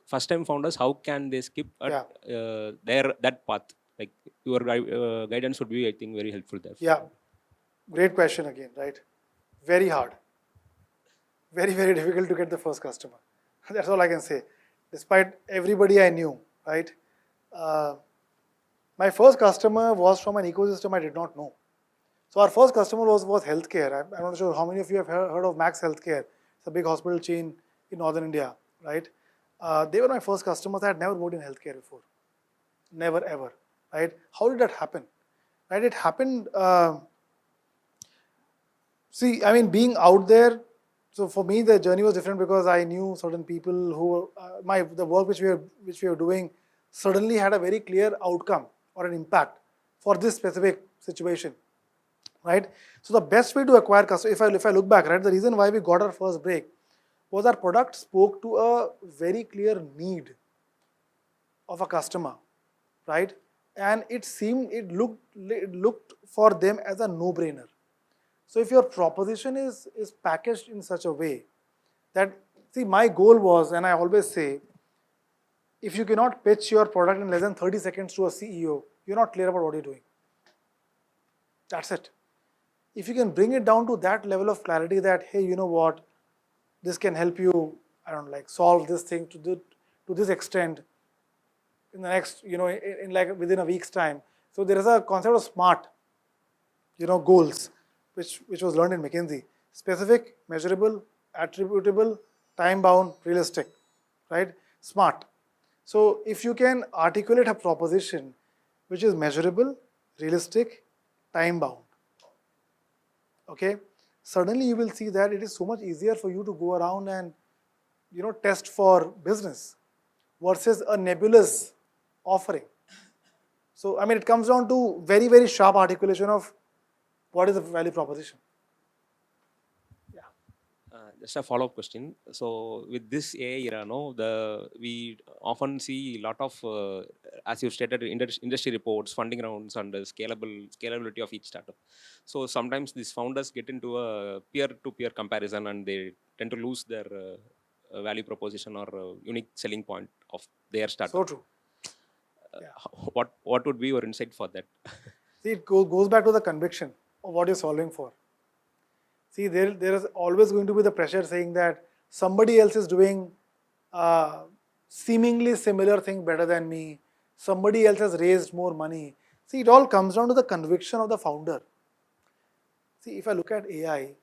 first time founders, how can they skip that path? Like your guidance would be, I think, very helpful there. Yeah, great question again, right? Very hard. Very, very difficult to get the first customer. That's all I can say. Despite everybody I knew, right? My first customer was from an ecosystem I did not know. So our first customer was healthcare. I'm not sure how many of you have heard of Max Healthcare. It's a big hospital chain in northern India, right? They were my first customers. I had never worked in healthcare before. Never ever, right? How did that happen? Right? It happened, being out there. So for me, the journey was different because I knew certain people who, the work which we were doing suddenly had a very clear outcome or an impact for this specific situation, right? So the best way to acquire customers, if I look back, right, the reason why we got our first break was our product spoke to a very clear need of a customer, right? And it looked for them as a no-brainer. So if your proposition is packaged in such a way that, see, my goal was, and I always say, if you cannot pitch your product in less than 30 seconds to a CEO, you're not clear about what you're doing. That's it. If you can bring it down to that level of clarity that, hey, you know what, this can help you, I don't know, like solve this thing to this extent in the next, in like within a week's time. So there is a concept of SMART, goals, which was learned in McKinsey. Specific, measurable, attributable, time-bound, realistic, right? SMART. So if you can articulate a proposition which is measurable, realistic, time-bound, okay, suddenly you will see that it is so much easier for you to go around and, test for business versus a nebulous offering. So, I mean, it comes down to very, very sharp articulation of what is the value proposition. Just a follow-up question. So with this AI era, we often see a lot of, as you stated, industry reports, funding rounds, and scalability of each startup. So sometimes these founders get into a peer-to-peer comparison, and they tend to lose their value proposition or unique selling point of their startup. So true. What would be your insight for that? See, it goes back to the conviction of what you're solving for. See, there is always going to be the pressure saying that somebody else is doing seemingly similar thing better than me. Somebody else has raised more money. See, it all comes down to the conviction of the founder. See, if I look at AI,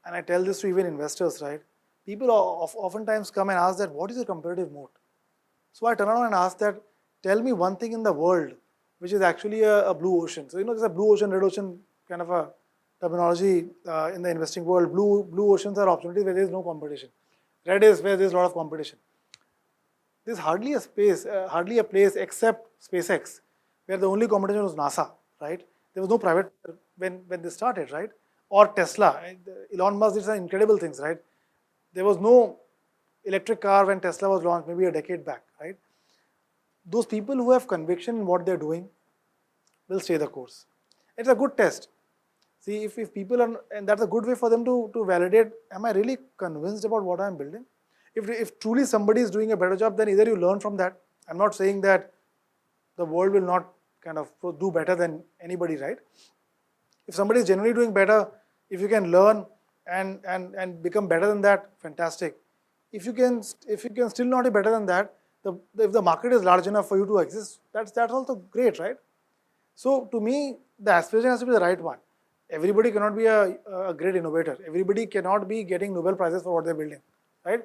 and I tell this to even investors, right? People oftentimes come and ask that, what is your competitive moat? So I turn around and ask that, tell me one thing in the world which is actually a blue ocean. So, there's a blue ocean, red ocean kind of a terminology in the investing world. Blue oceans are opportunities where there is no competition. Red is where there is a lot of competition. There's hardly a place except SpaceX, where the only competition was NASA, right? There was no private when they started, right? Or Tesla. Elon Musk did some incredible things, right? There was no electric car when Tesla was launched, maybe a decade back, right? Those people who have conviction in what they're doing will stay the course. It's a good test. See, if people are, and that's a good way for them to validate, am I really convinced about what I'm building? If truly somebody is doing a better job, then either you learn from that. I'm not saying that the world will not kind of do better than anybody, right? If somebody is generally doing better, if you can learn and become better than that, fantastic. If you can still not be better than that, if the market is large enough for you to exist, that's also great, right? So to me, the aspiration has to be the right one. Everybody cannot be a great innovator. Everybody cannot be getting Nobel Prizes for what they're building, right?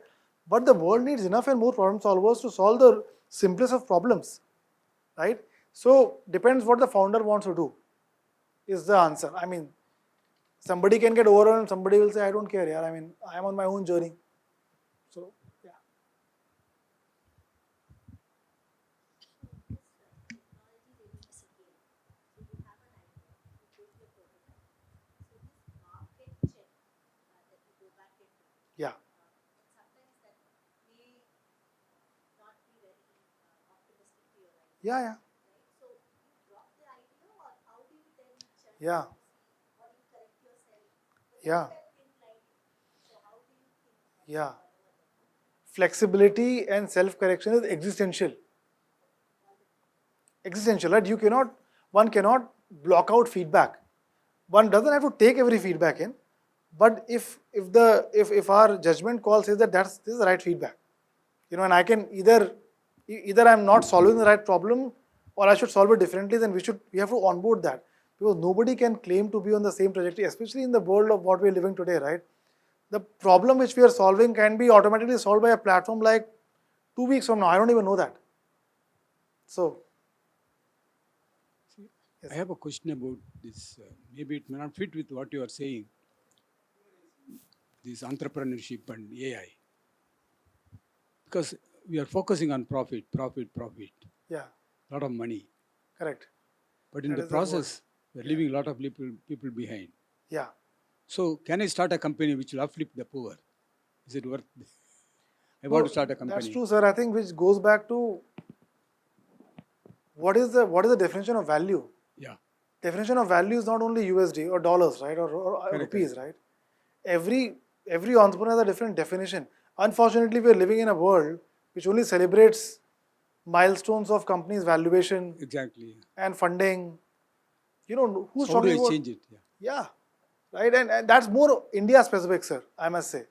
But the world needs enough and more problem solvers to solve the simplest of problems, right? So depends what the founder wants to do, is the answer. I mean, somebody can get overwhelmed, somebody will say, I don't care, yeah. I mean, I am on my own journey. So, yeah. Yeah. Yeah, yeah. Yeah. Yeah. Yeah. Flexibility and self-correction is existential. Existential, right? One cannot block out feedback. One doesn't have to take every feedback in, but if our judgment call says that this is the right feedback, and I can either I'm not solving the right problem or I should solve it differently, then we have to onboard that, because nobody can claim to be on the same trajectory, especially in the world of what we are living today, right? The problem which we are solving can be automatically solved by a platform like 2 weeks from now. I don't even know that. So, I have a question about this. Maybe it may not fit with what you are saying. This entrepreneurship and AI. Because we are focusing on profit. yeah, A lot of money. correct. But in That the is the word. process, we are leaving a lot of people behind. Yeah. So can I start a company which will uplift the poor? Is it worth it? I want to start a company. That's true, sir. I think which goes back to what is the definition of value? Yeah. definition of value is not only USD or dollars, right, or Correct, rupees, correct. right? Every entrepreneur has a different definition. Unfortunately, we are living in a world which only celebrates milestones of companies' valuation Exactly. and funding. Who's So how do talking I about? change it? Yeah. Yeah, right, and that's more India specific, sir, I must say,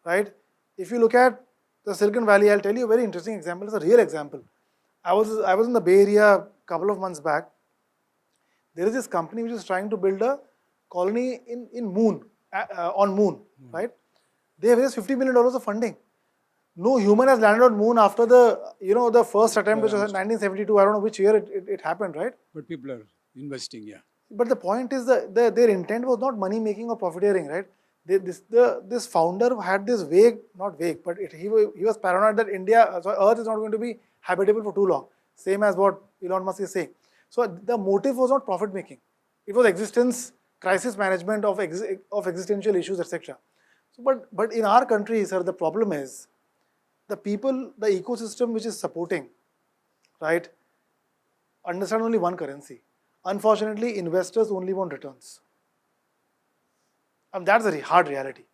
right? If you look at the Silicon Valley, I'll tell you a very interesting example. It's a real example. I was in the Bay Area a couple of months back. There is this company which is trying to build a colony in moon, on moon, right? They have raised $50 million of funding. No human has landed on moon after the first attempt, which was in 1972. I don't know which year it happened, right? But people are investing, yeah. But the point is that their intent was not money making or profiteering, right? This founder had this vague, not vague, but he was paranoid that Earth is not going to be habitable for too long. Same as what Elon Musk is saying. So the motive was not profit making; it was existence, crisis management of existential issues, etc. So, but in our country, sir, the problem is the people, the ecosystem which is supporting, right, understand only one currency. Unfortunately, investors only want returns. And that's a hard reality.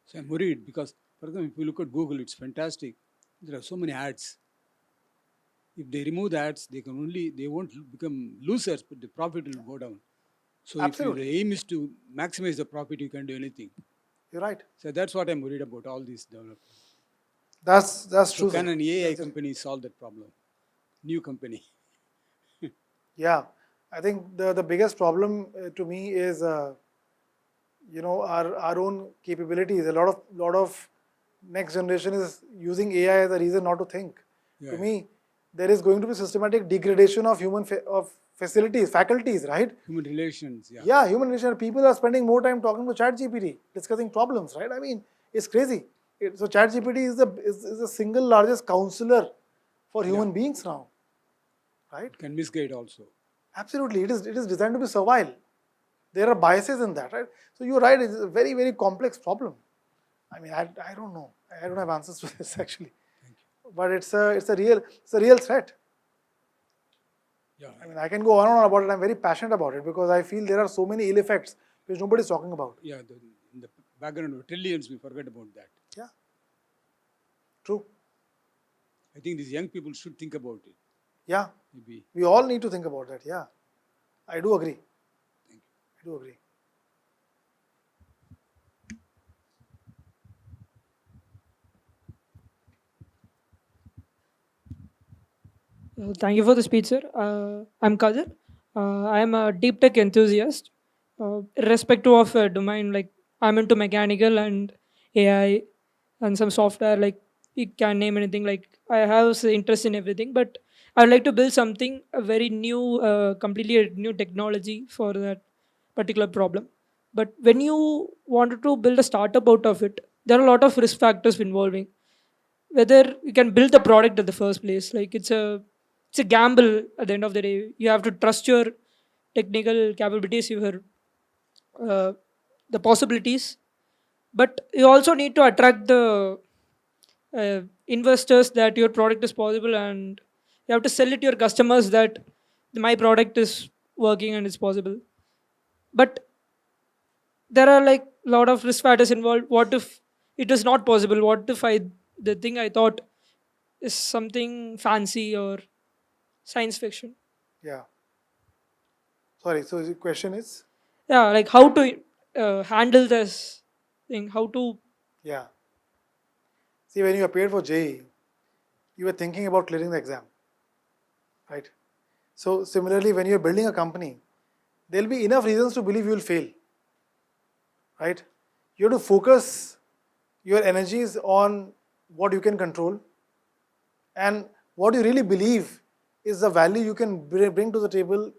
So I'm worried because, for example, if you look at Google, it's fantastic. There are so many ads. If they remove the ads, they won't become losers, but the profit will go down. So Absolutely. if the aim is to maximize the profit, you can do anything. You're right. So that's what I'm worried about, all these developments. That's So true. can Sir. an AI company solve that problem? New company. Yeah, I think the biggest problem to me is our own capabilities. A lot of next generation is using AI as a reason not to think. Yeah, To yeah. me, there is going to be systematic degradation of of facilities, faculties, right? Human relations, yeah. Yeah, human relation. People are spending more time talking to ChatGPT, discussing problems, right? I mean, it's crazy. So ChatGPT is the single largest counselor for human beings now, right? It can misguide also. Absolutely, it is designed to be servile. There are biases in that, right? So you're right. It's a very very complex problem. I mean, I don't know. I don't have answers to this actually, but it's a real threat. Yeah. I mean, I can go on and on about it. I'm very passionate about it because I feel there are so many ill effects which nobody's talking about. Yeah, in the background of trillions, we forget about that. Yeah, true. I think these young people should think about it. Yeah, Maybe. we all need to think about that. Yeah, I do agree. Thank you. I do agree. Thank you for the speech, sir. I'm Kadir. I am a deep tech enthusiast. Irrespective of domain, like I'm into mechanical and AI and some software, like you can name anything. Like I have interest in everything, but I'd like to build something a very new, completely a new technology for that particular problem. But when you wanted to build a startup out of it, there are a lot of risk factors involving whether you can build the product at the first place. Like it's a gamble at the end of the day. You have to trust your technical capabilities, your uh, the possibilities, but you also need to attract the investors that your product is possible, and you have to sell it to your customers that my product is working and it's possible. But there are like a lot of risk factors involved. What if it is not possible? What if the thing I thought is something fancy or science fiction? Yeah. Sorry. So the question is, Yeah, like how to handle this thing, how to. yeah. See, when you appeared for JEE, you were thinking about clearing the exam, right? So similarly, when you're building a company, there'll be enough reasons to believe you will fail, right? You have to focus your energies on what you can control and what you really believe is the value you can bring to the table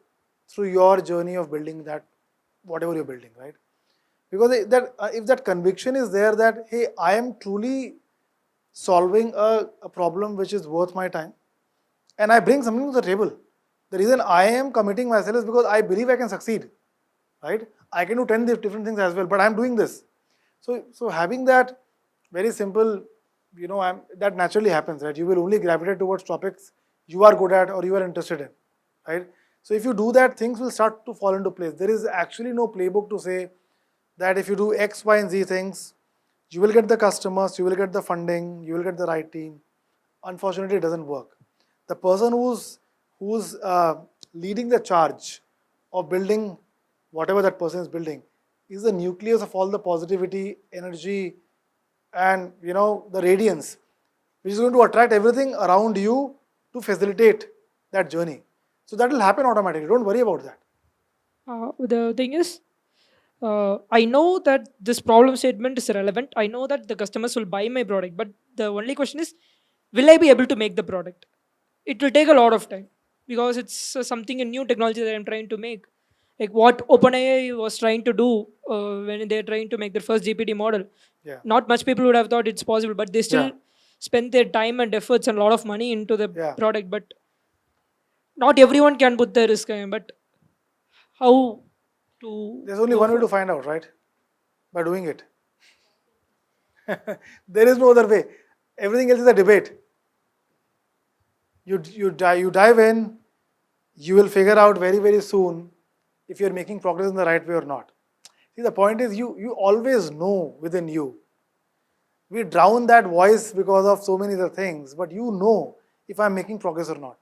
through your journey of building that, whatever you're building, right? Because if that conviction is there that, hey, I am truly solving a problem which is worth my time and I bring something to the table. The reason I am committing myself is because I believe I can succeed, right? I can do 10 different things as well, but I'm doing this. So having that very simple, that naturally happens, right? You will only gravitate towards topics you are good at or you are interested in, right? So if you do that, things will start to fall into place. There is actually no playbook to say that if you do X, Y, and Z things, you will get the customers, you will get the funding, you will get the right team. Unfortunately, it doesn't work. The person who's leading the charge of building whatever that person is building is the nucleus of all the positivity, energy, and the radiance, which is going to attract everything around you to facilitate that journey. So that will happen automatically. Don't worry about that. The thing is, I know that this problem statement is relevant. I know that the customers will buy my product, but the only question is, will I be able to make the product? It will take a lot of time because it's something a new technology that I'm trying to make. Like what OpenAI was trying to do when they're trying to make their first GPT model. Yeah. Not much people would have thought it's possible, but they still Yeah. spend their time and efforts and a lot of money into the Yeah. product. But not everyone can put the risk. But how to? There's only go one way for- to find out, right? By doing it. There is no other way. Everything else is a debate. You dive in, you will figure out very, very soon if you're making progress in the right way or not. See, the point is you always know within you. We drown that voice because of so many other things, but you know if I'm making progress or not.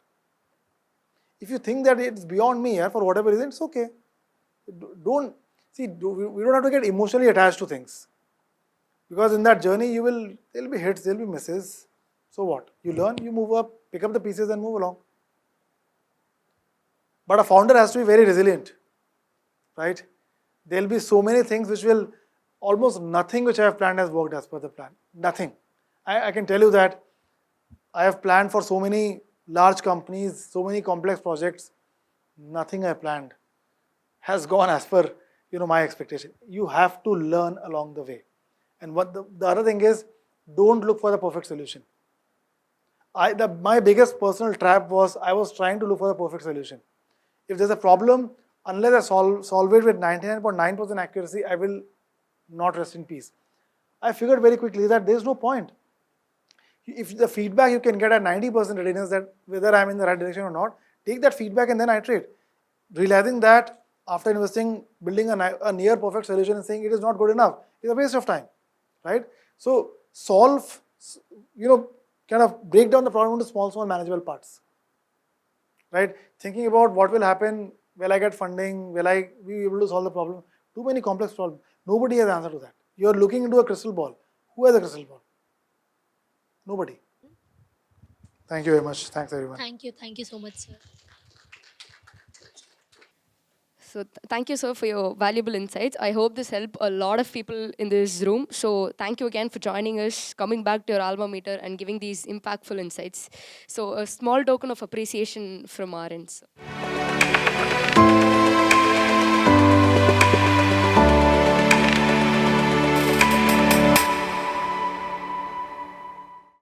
If you think that it's beyond me, for whatever reason, it's okay. Don't see. We don't have to get emotionally attached to things, because in that journey there'll be hits, there'll be misses. So what? You learn, you move up, pick up the pieces, and move along. But a founder has to be very resilient, right? There'll be so many things which will almost nothing which I have planned has worked as per the plan. Nothing. I can tell you that I have planned for so many large companies, so many complex projects. Nothing I planned has gone as per my expectation. You have to learn along the way. And what the other thing is, don't look for the perfect solution. My biggest personal trap was I was trying to look for the perfect solution. If there's a problem, unless I solve it with 99.9% accuracy, I will not rest in peace. I figured very quickly that there's no point. If the feedback you can get at 90% readiness that whether I'm in the right direction or not, take that feedback and then iterate. Realizing that after investing, building a near perfect solution and saying it is not good enough is a waste of time, right? So solve, kind of break down the problem into small manageable parts, right? Thinking about what will happen, will I get funding, will I be able to solve the problem? Too many complex problems. Nobody has answer to that. You're looking into a crystal ball. Who has a crystal ball? Nobody. Thank you very much. Thanks everyone. Thank you so much, sir. So thank you, sir, for your valuable insights. I hope this helped a lot of people in this room. So thank you again for joining us, coming back to your alma mater and giving these impactful insights. So a small token of appreciation from our end, sir.